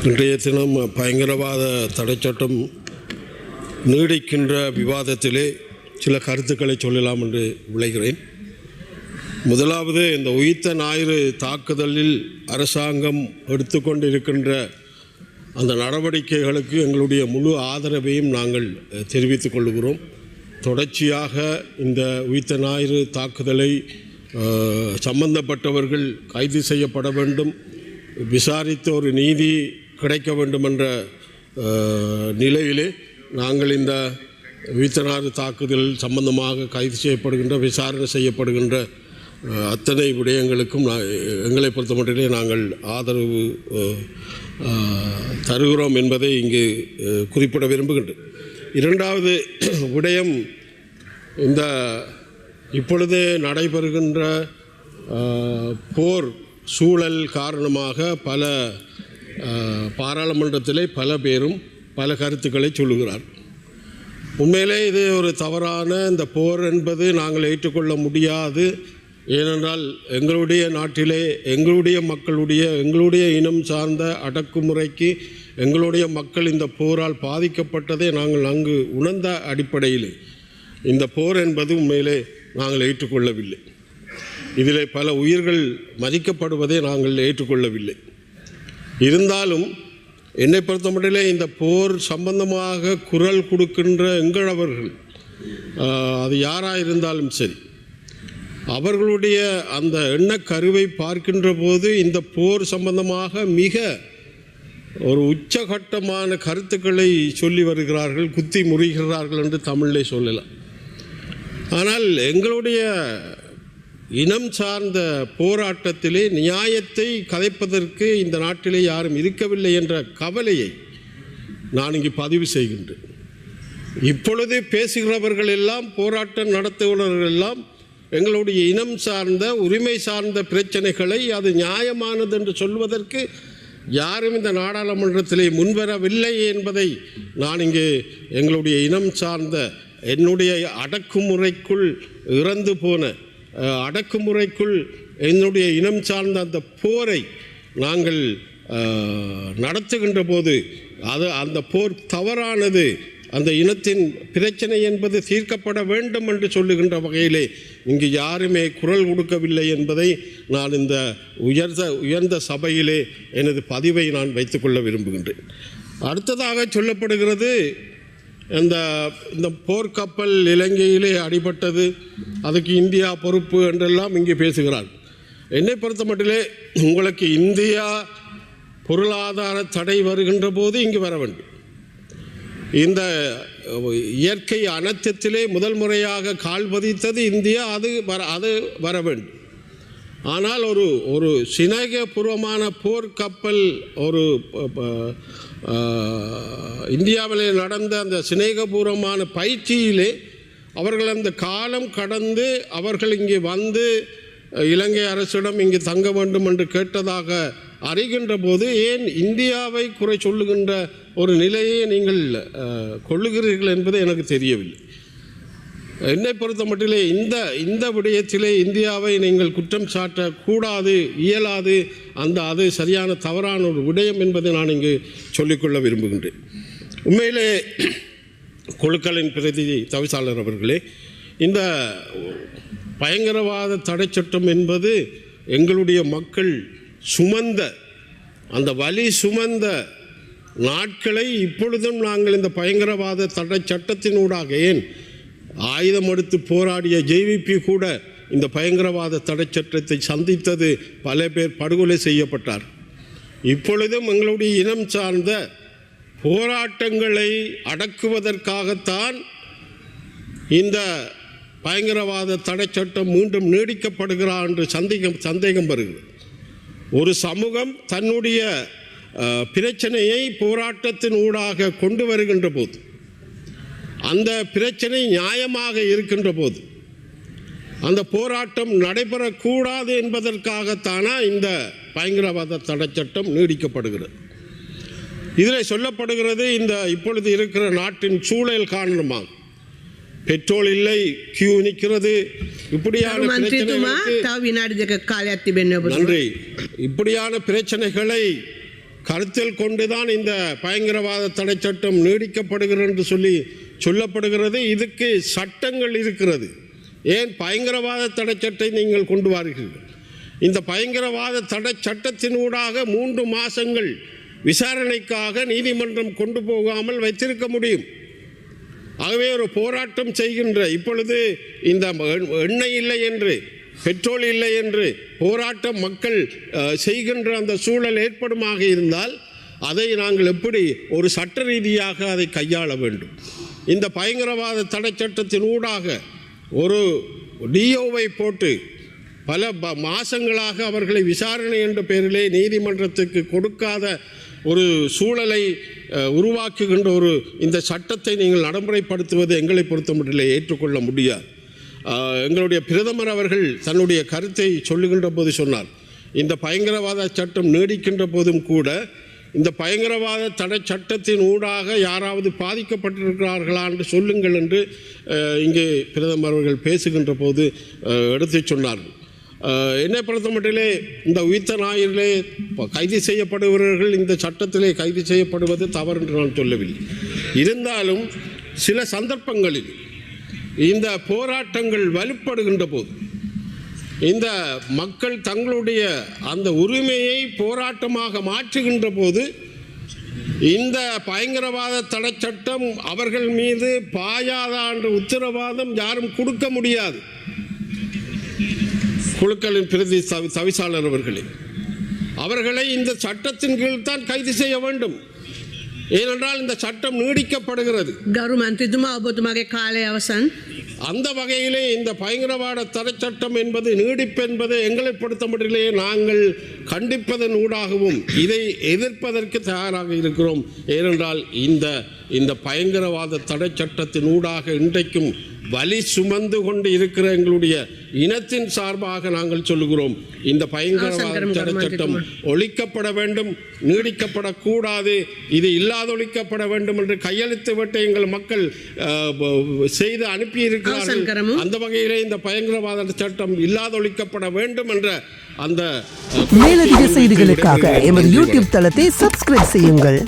இன்றைய தினம் பயங்கரவாத தடைச்சட்டம் நீடிக்கின்ற விவாதத்திலே சில கருத்துக்களை சொல்லலாம் என்று விளைகிறேன். முதலாவது, இந்த உயிர்த்த ஞாயிறு தாக்குதலில் அரசாங்கம் எடுத்துக்கொண்டிருக்கின்ற அந்த நடவடிக்கைகளுக்கு எங்களுடைய முழு ஆதரவையும் நாங்கள் தெரிவித்துக் கொள்கிறோம். தொடர்ச்சியாக இந்த உயிர்த்த ஞாயிறு தாக்குதலை சம்பந்தப்பட்டவர்கள் கைது செய்யப்பட வேண்டும், விசாரித்து ஒரு நீதி கிடைக்க வேண்டும் என்ற நிலையிலே நாங்கள் இந்த உயிர்த்த ஞாயிறு தாக்குதல் சம்பந்தமாக கைது செய்யப்படுகின்ற, விசாரணை செய்யப்படுகின்ற அத்தனை விடயங்களுக்கும் எங்களை பொறுத்தமட்டிலே நாங்கள் ஆதரவு தருகிறோம் என்பதை இங்கு குறிப்பிட விரும்புகின்றேன். இரண்டாவது விடயம், இந்த இப்பொழுது நடைபெறுகின்ற போர் சூழல் காரணமாக பல பாராளுமன்றத்திலே பல பேரும் பல கருத்துக்களை சொல்லுகிறார். உண்மையிலே இது ஒரு தவறான, இந்த போர் என்பது நாங்கள் ஏற்றுக்கொள்ள முடியாது. ஏனென்றால் எங்களுடைய நாட்டிலே எங்களுடைய இனம் சார்ந்த அடக்குமுறைக்கு எங்களுடைய மக்கள் இந்த போரால் பாதிக்கப்பட்டதை நாங்கள் அங்கு உணர்ந்த அடிப்படையில் இந்த போர் என்பது உண்மையிலே நாங்கள் ஏற்றுக்கொள்ளவில்லை. இதில் பல உயிர்கள் மதிக்கப்படுவதை நாங்கள் ஏற்றுக்கொள்ளவில்லை. இருந்தாலும் என்னை பொறுத்தமட்டிலே இந்த போர் சம்பந்தமாக குரல் கொடுக்கின்ற எங்களவர்கள், அது யாராக இருந்தாலும் சரி, அவர்களுடைய அந்த எண்ணக்கருவை பார்க்கின்ற போது இந்த போர் சம்பந்தமாக மிக ஒரு உச்சகட்டமான கருத்துக்களை சொல்லி வருகிறார்கள், குத்தி முறிகிறார்கள் என்று தமிழிலே சொல்லலாம். ஆனால் எங்களுடைய இனம் சார்ந்த போராட்டத்திலே நியாயத்தை கதைப்பதற்கு இந்த நாட்டிலே யாரும் இருக்கவில்லை என்ற கவலையை நான் இங்கு பதிவு செய்கின்றேன். இப்பொழுது பேசுகிறவர்கள் எல்லாம், போராட்டம் நடத்துகிறவர்கள் எல்லாம் எங்களுடைய இனம் சார்ந்த உரிமை சார்ந்த பிரச்சனைகளை அது நியாயமானது என்று சொல்வதற்கு யாரும் இந்த நாடாளுமன்றத்திலே முன்வரவில்லை என்பதை நான் இங்கே எங்களுடைய இனம் சார்ந்த, என்னுடைய அடக்குமுறைக்குள் இறந்து போன அடக்குமுறைக்குள் என்னுடைய இனம் சார்ந்த அந்த போரை நாங்கள் நடத்துகின்ற போது அந்த போர் தவறானது, அந்த இனத்தின் பிரச்சனை என்பது தீர்க்கப்பட வேண்டும் என்று சொல்லுகின்ற வகையிலே இங்கு யாருமே குரல் கொடுக்கவில்லை என்பதை நான் இந்த உயர்ந்த சபையிலே எனது பதிவை நான் வைத்துக்கொள்ள விரும்புகின்றேன். அடுத்ததாக சொல்லப்படுகிறது, இந்த போர்க்கப்பல் இலங்கையிலே அடிபட்டது, அதுக்கு இந்தியா பொறுப்பு என்றெல்லாம் இங்கே பேசுகிறார். என்னை பொறுத்த மட்டிலே உங்களுக்கு இந்தியா பொருளாதார தடை வருகின்ற போது இங்கு வர வேண்டும். இந்த இயற்கை அனர்த்தத்திலே முதல் முறையாக கால் பதித்தது இந்தியா, அது வர வேண்டும். ஆனால் ஒரு சிநேகபூர்வமான போர்க்கப்பல், ஒரு இந்தியாவிலே நடந்த அந்த சிநேகபூர்வமான பயிற்சியிலே அவர்கள் அந்த காலம் கடந்து அவர்கள் இங்கே வந்து இலங்கை அரசிடம் இங்கே தங்க வேண்டும் என்று கேட்டதாக அறிகின்ற போது ஏன் இந்தியாவை குறை சொல்லுகின்ற ஒரு நிலையை நீங்கள் கொள்ளுகிறீர்கள் என்பது எனக்கு தெரியவில்லை. என்னை பொறுத்த மட்டிலே இந்த விடயத்திலே இந்தியாவை நீங்கள் குற்றம் சாட்டக்கூடாது, இயலாது. அது சரியான தவறான ஒரு விடயம் என்பதை நான் இங்கு சொல்லிக்கொள்ள விரும்புகின்றேன். உண்மையிலே குழுக்களின் பிரதி தவிசாளர் அவர்களே, இந்த பயங்கரவாத தடை சட்டம் என்பது எங்களுடைய மக்கள் சுமந்த, அந்த வலி சுமந்த நாட்களை இப்பொழுதும் நாங்கள் இந்த பயங்கரவாத தடை சட்டத்தினூடாக, ஏன் ஆயுதம் எடுத்து போராடிய ஜேவிபி கூட இந்த பயங்கரவாத தடை சட்டத்தை சந்தித்தது, பல பேர் படுகொலை செய்யப்பட்டார். இப்பொழுதும் எங்களுடைய இனம் சார்ந்த போராட்டங்களை அடக்குவதற்காகத்தான் இந்த பயங்கரவாத தடை சட்டம் மீண்டும் நீடிக்கப்படுகிறார் என்று சந்தேகம் வருகிறது. ஒரு சமூகம் தன்னுடைய பிரச்சனையை போராட்டத்தின் ஊடாக கொண்டு வருகின்ற போது, அந்த பிரச்சனை நியாயமாக இருக்கின்ற போது, அந்த போராட்டம் நடைபெறக்கூடாது என்பதற்காகத்தானா இந்த பயங்கரவாத தடை சட்டம் நீடிக்கப்படுகிறது. இதில் சொல்லப்படுகிறது, இந்த இப்பொழுது இருக்கிற நாட்டின் சூழல் காரணமாக பெட்ரோல் இல்லை, கியூ நிற்கிறது, இப்படியான நன்றி, இப்படியான பிரச்சனைகளை கருத்தில் கொண்டுதான் இந்த பயங்கரவாத தடை சட்டம் நீடிக்கப்படுகிறது என்று சொல்லப்படுகிறது. இதுக்கு சட்டங்கள் இருக்கிறது. ஏன் பயங்கரவாத தடை சட்டத்தை நீங்கள் கொண்டு வாருகிறீர்கள்? இந்த பயங்கரவாத தடை சட்டத்தினூடாக 3 மாதங்கள் விசாரணைக்காக நீதிமன்றம் கொண்டு போகாமல் வைத்திருக்க முடியும். ஆகவே ஒரு போராட்டம் செய்கின்ற இப்பொழுது இந்த எண்ணெய் இல்லை என்று, பெட்ரோல் இல்லை என்று போராட்டம் மக்கள் செய்கின்ற அந்த சூழல் ஏற்படுமாக இருந்தால் அதை நாங்கள் எப்படி ஒரு சட்ட ரீதியாக அதை கையாள வேண்டும்? இந்த பயங்கரவாத தடை சட்டத்தின் ஊடாக ஒரு டிஓவை போட்டு பல மாதங்களாக அவர்களை விசாரணை என்ற பெயரிலே நீதிமன்றத்துக்கு கொடுக்காத ஒரு சூழலை உருவாக்குகின்ற ஒரு இந்த சட்டத்தை நீங்கள் நடைமுறைப்படுத்துவது எங்களை பொறுத்தமட்டிலே ஏற்றுக்கொள்ள முடியாது. எங்களுடைய பிரதமர் அவர்கள் தன்னுடைய கருத்தை சொல்லுகின்ற போது சொன்னார், இந்த பயங்கரவாத சட்டம் நீடிக்கின்ற போதும் கூட இந்த பயங்கரவாத தடை சட்டத்தின் ஊடாக யாராவது பாதிக்கப்பட்டிருக்கிறார்களா என்று சொல்லுங்கள் என்று இங்கே பிரதமர் அவர்கள் பேசுகின்ற போது எடுத்து சொன்னார்கள். என்னை பொறுத்த மட்டிலே இந்த உயிர்த்த ஞாயிறிலே கைது செய்யப்படுபவர்கள் இந்த சட்டத்திலே கைது செய்யப்படுவது தவறு என்று நான் சொல்லவில்லை. இருந்தாலும் சில சந்தர்ப்பங்களில் இந்த போராட்டங்கள் வலுப்படுகின்ற போது, இந்த மக்கள் தங்களுடைய அந்த உரிமையை போராட்டமாக மாற்றுகின்ற போது இந்த பயங்கரவாத தடை சட்டம் அவர்கள் மீது பாயாத என்ற உத்தரவாதம் யாரும் கொடுக்க முடியாது. குழுக்களின் பிரதி தவிசாளர் அவர்களை இந்த சட்டத்தின் கீழ் தான் கைது செய்ய வேண்டும். ஏனென்றால் இந்த சட்டம் நீடிக்கப்படுகிறது. ගරු මන්ත්‍රීතුමා ඔබතුමාගේ කාලය අවසන්. அந்த வகையிலே இந்த பயங்கரவாத தடை சட்டம் என்பது நீடிப்பென்பது எங்களை பொறுத்தமட்டிலே நாங்கள் கண்டிப்பதன் ஊடாகவும் இதை எதிர்ப்பதற்கு தயாராக இருக்கிறோம். ஏனென்றால் இந்த பயங்கரவாத தடை சட்டத்தின் ஊடாக இன்றைக்கும் வலி சுமந்து கொண்டு இருக்கிற எங்களுடைய இனத்தின் சார்பாக நாங்கள் சொல்லுகிறோம், இந்த பயங்கரவாத தடை சட்டம் ஒழிக்கப்பட வேண்டும், நீடிக்கப்படக்கூடாது, இது இல்லாதொழிக்கப்பட வேண்டும் என்று கையெழுத்து விட்டு எங்கள் மக்கள் செய்து அனுப்பியிருக்கிறார்கள். அந்த வகையிலே இந்த பயங்கரவாத சட்டம் இல்லாதொழிக்கப்பட வேண்டும் என்ற அந்த மேலதிக செய்திகளுக்காக எமது யூடியூப் தளத்தை சப்ஸ்கிரைப் செய்யுங்கள்.